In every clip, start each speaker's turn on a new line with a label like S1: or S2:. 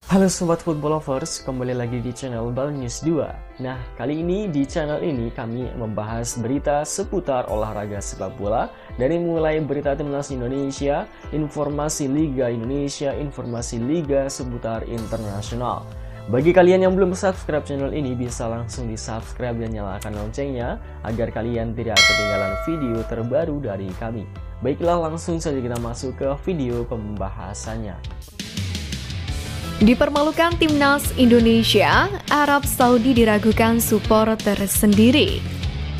S1: Halo Sobat Football Lovers, kembali lagi di channel Bal News 2. Nah, kali ini di channel ini kami membahas berita seputar olahraga sepak bola. Dari mulai berita timnas Indonesia, informasi Liga Indonesia, informasi Liga seputar internasional. Bagi kalian yang belum subscribe channel ini, bisa langsung di subscribe dan nyalakan loncengnya agar kalian tidak ketinggalan video terbaru dari kami. Baiklah, langsung saja kita masuk ke video pembahasannya.
S2: Dipermalukan timnas Indonesia, Arab Saudi diragukan supporter sendiri.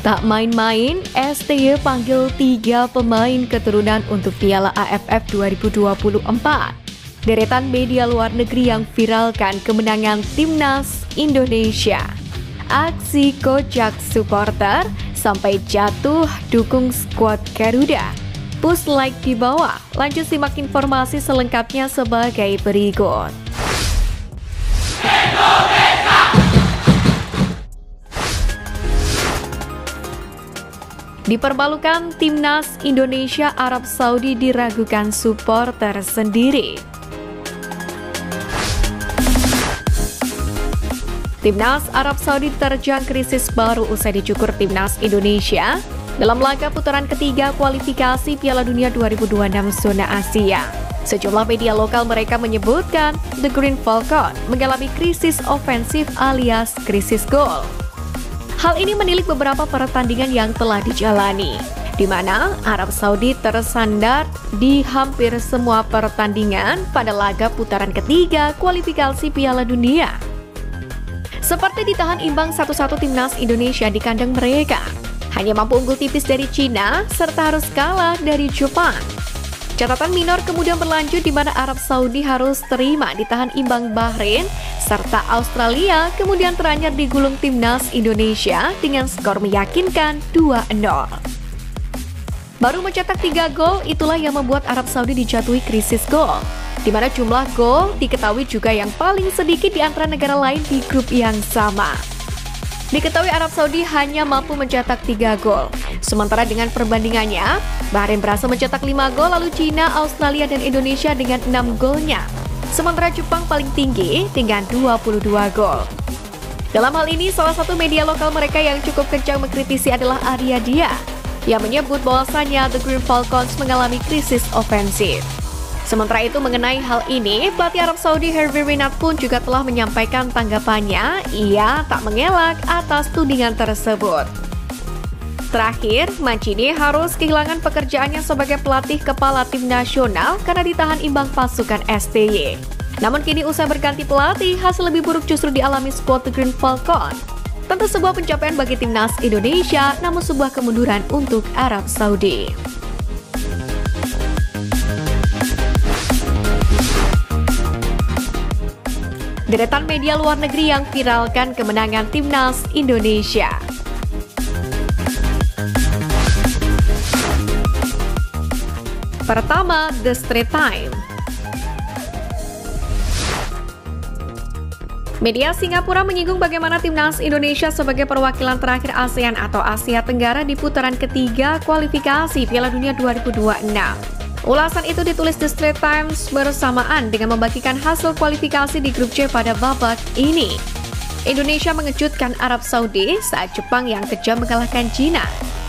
S2: Tak main-main, STY panggil 3 pemain keturunan untuk Piala AFF 2024. Deretan media luar negeri yang viralkan kemenangan timnas Indonesia. Aksi kocak supporter sampai jatuh dukung skuad Garuda. Push like di bawah. Lanjut simak informasi selengkapnya sebagai berikut. Dipermalukan timnas Indonesia, Arab Saudi diragukan supporter sendiri. Timnas Arab Saudi terjang krisis baru usai dicukur timnas Indonesia dalam laga putaran ketiga kualifikasi Piala Dunia 2026 zona Asia. Sejumlah media lokal mereka menyebutkan The Green Falcon mengalami krisis ofensif alias krisis gol. Hal ini menilik beberapa pertandingan yang telah dijalani, di mana Arab Saudi tersandar di hampir semua pertandingan pada laga putaran ketiga kualifikasi Piala Dunia. Seperti ditahan imbang 1-1 timnas Indonesia di kandang mereka, hanya mampu unggul tipis dari Cina serta harus kalah dari Jepang. Catatan minor kemudian berlanjut di mana Arab Saudi harus terima ditahan imbang Bahrain serta Australia, kemudian teranyar digulung timnas Indonesia dengan skor meyakinkan 2-0. Baru mencetak 3 gol, itulah yang membuat Arab Saudi dijatuhi krisis gol, di mana jumlah gol diketahui juga yang paling sedikit di antara negara lain di grup yang sama. Diketahui Arab Saudi hanya mampu mencetak 3 gol. Sementara dengan perbandingannya, Bahrain berhasil mencetak 5 gol, lalu Cina, Australia, dan Indonesia dengan 6 golnya. Sementara Jepang paling tinggi dengan 22 gol. Dalam hal ini, salah satu media lokal mereka yang cukup kencang mengkritisi adalah Arya Dia, yang menyebut bahwasannya The Green Falcons mengalami krisis ofensif. Sementara itu mengenai hal ini, pelatih Arab Saudi Hervé Renard pun juga telah menyampaikan tanggapannya. Ia tak mengelak atas tudingan tersebut. Terakhir, Mancini harus kehilangan pekerjaannya sebagai pelatih kepala tim nasional karena ditahan imbang pasukan STY. Namun kini usai berganti pelatih, hasil lebih buruk justru dialami skuad The Green Falcon. Tentu sebuah pencapaian bagi timnas Indonesia, namun sebuah kemunduran untuk Arab Saudi. Deretan media luar negeri yang viralkan kemenangan timnas Indonesia. Pertama, The Straits Times. Media Singapura menyinggung bagaimana timnas Indonesia sebagai perwakilan terakhir ASEAN atau Asia Tenggara di putaran ketiga kualifikasi Piala Dunia 2026. Ulasan itu ditulis The Straits Times bersamaan dengan membagikan hasil kualifikasi di grup C pada babak ini. Indonesia mengejutkan Arab Saudi saat Jepang yang kejam mengalahkan Cina.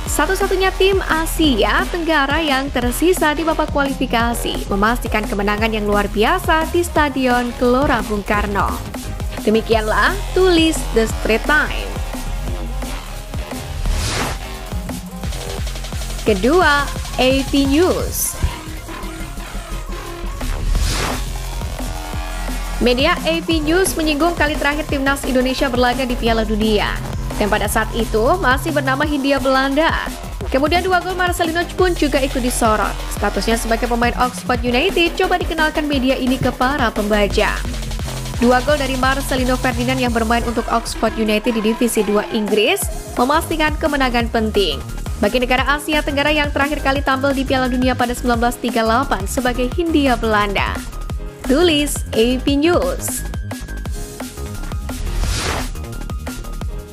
S2: Satu-satunya tim Asia Tenggara yang tersisa di babak kualifikasi memastikan kemenangan yang luar biasa di Stadion Gelora Bung Karno. Demikianlah tulis The Straits Times. Kedua, AP News. Media AP News menyinggung kali terakhir timnas Indonesia berlaga di Piala Dunia. Dan pada saat itu masih bernama Hindia Belanda. Kemudian 2 gol Marcelino pun juga ikut disorot. Statusnya sebagai pemain Oxford United coba dikenalkan media ini ke para pembaca. 2 gol dari Marcelino Ferdinand yang bermain untuk Oxford United di Divisi 2 Inggris memastikan kemenangan penting bagi negara Asia Tenggara yang terakhir kali tampil di Piala Dunia pada 1938 sebagai Hindia Belanda. Tulis AP News.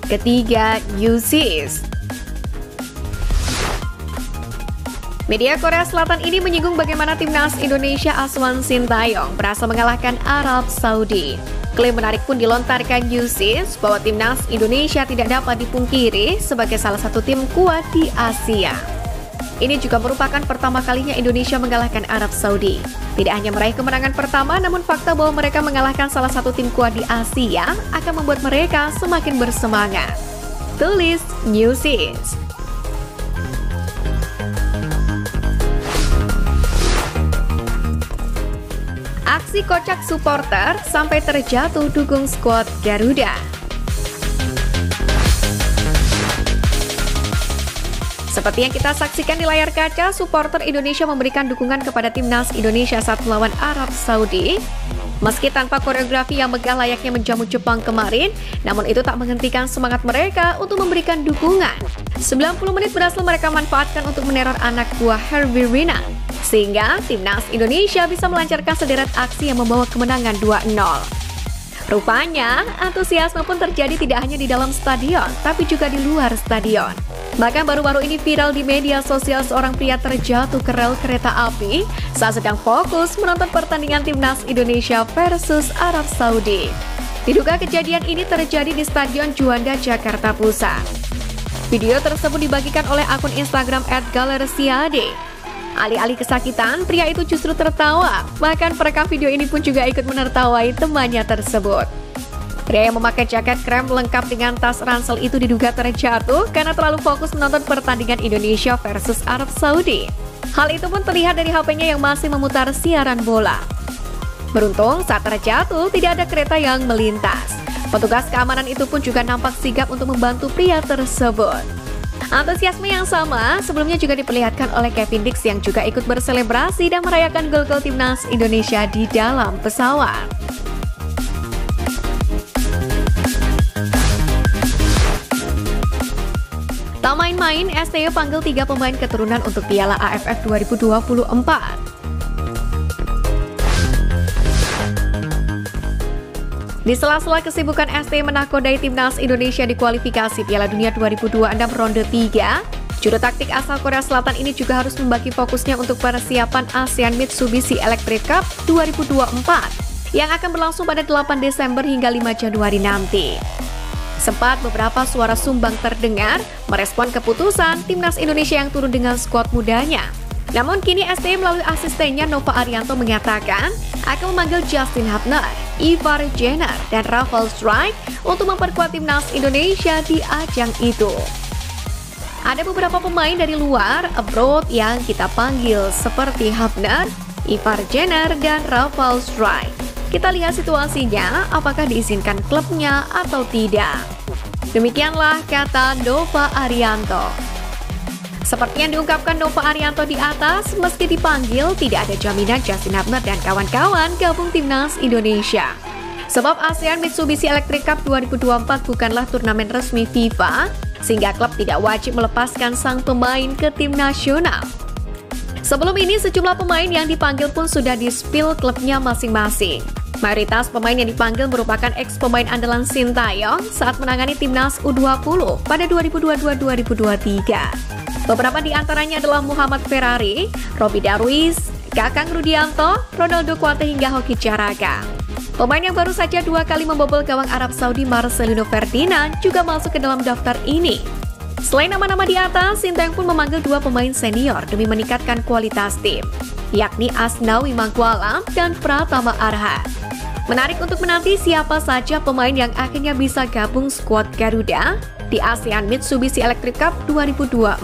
S2: Ketiga, USIS. Media Korea Selatan ini menyinggung bagaimana timnas Indonesia asuhan Sintayong berhasil mengalahkan Arab Saudi. Klaim menarik pun dilontarkan Newsis bahwa timnas Indonesia tidak dapat dipungkiri sebagai salah satu tim kuat di Asia. Ini juga merupakan pertama kalinya Indonesia mengalahkan Arab Saudi. Tidak hanya meraih kemenangan pertama, namun fakta bahwa mereka mengalahkan salah satu tim kuat di Asia akan membuat mereka semakin bersemangat. Tulis Newsis. Aksi kocak supporter sampai terjatuh dukung skuad Garuda. Seperti yang kita saksikan di layar kaca, supporter Indonesia memberikan dukungan kepada timnas Indonesia saat melawan Arab Saudi. Meski tanpa koreografi yang megah layaknya menjamu Jepang kemarin, namun itu tak menghentikan semangat mereka untuk memberikan dukungan. 90 menit berhasil mereka manfaatkan untuk meneror anak buah Herby Renard, sehingga timnas Indonesia bisa melancarkan sederet aksi yang membawa kemenangan 2-0. Rupanya, antusiasme pun terjadi tidak hanya di dalam stadion, tapi juga di luar stadion. Bahkan baru-baru ini viral di media sosial seorang pria terjatuh ke rel kereta api saat sedang fokus menonton pertandingan timnas Indonesia versus Arab Saudi. Diduga kejadian ini terjadi di Stadion Juanda, Jakarta Pusat. Video tersebut dibagikan oleh akun Instagram @galersiade. Alih-alih kesakitan, pria itu justru tertawa. Bahkan perekam video ini pun juga ikut menertawai temannya tersebut. Pria yang memakai jaket krem lengkap dengan tas ransel itu diduga terjatuh karena terlalu fokus menonton pertandingan Indonesia versus Arab Saudi. Hal itu pun terlihat dari HP-nya yang masih memutar siaran bola. Beruntung saat terjatuh tidak ada kereta yang melintas. Petugas keamanan itu pun juga nampak sigap untuk membantu pria tersebut. Antusiasme yang sama sebelumnya juga diperlihatkan oleh Kevin Dix yang juga ikut berselebrasi dan merayakan gol-gol timnas Indonesia di dalam pesawat. Tak main-main, STY panggil 3 pemain keturunan untuk Piala AFF 2024. Di sela-sela kesibukan STY menakodai timnas Indonesia di kualifikasi Piala Dunia 2026 ronde 3, juru taktik asal Korea Selatan ini juga harus membagi fokusnya untuk persiapan ASEAN Mitsubishi Electric Cup 2024 yang akan berlangsung pada 8 Desember hingga 5 Januari nanti. Sempat beberapa suara sumbang terdengar merespon keputusan timnas Indonesia yang turun dengan skuad mudanya. Namun kini STY melalui asistennya Nova Arianto mengatakan akan memanggil Justin Hubner, Ivar Jenner, dan Rafael Strijk untuk memperkuat timnas Indonesia di ajang itu. Ada beberapa pemain dari luar abroad yang kita panggil seperti Hubner, Ivar Jenner, dan Rafael Strijk. Kita lihat situasinya, apakah diizinkan klubnya atau tidak. Demikianlah kata Nova Arianto. Seperti yang diungkapkan Nova Arianto di atas, meski dipanggil, tidak ada jaminan Justin Hubner dan kawan-kawan gabung timnas Indonesia. Sebab ASEAN Mitsubishi Electric Cup 2024 bukanlah turnamen resmi FIFA, sehingga klub tidak wajib melepaskan sang pemain ke tim nasional. Sebelum ini, sejumlah pemain yang dipanggil pun sudah di-spill klubnya masing-masing. Mayoritas pemain yang dipanggil merupakan ex-pemain andalan Sintayong saat menangani timnas U20 pada 2022-2023. Beberapa di antaranya adalah Muhammad Ferrari, Robby Darwish, Kakang Rudianto, Ronaldo Kuate hingga Hoki Caraka. Pemain yang baru saja 2 kali membobol gawang Arab Saudi Marcelino Ferdinand juga masuk ke dalam daftar ini. Selain nama-nama di atas, Sintayong pun memanggil 2 pemain senior demi meningkatkan kualitas tim, yakni Asnawi Mangkualam dan Pratama Arhan. Menarik untuk menanti siapa saja pemain yang akhirnya bisa gabung skuad Garuda di ASEAN Mitsubishi Electric Cup 2024.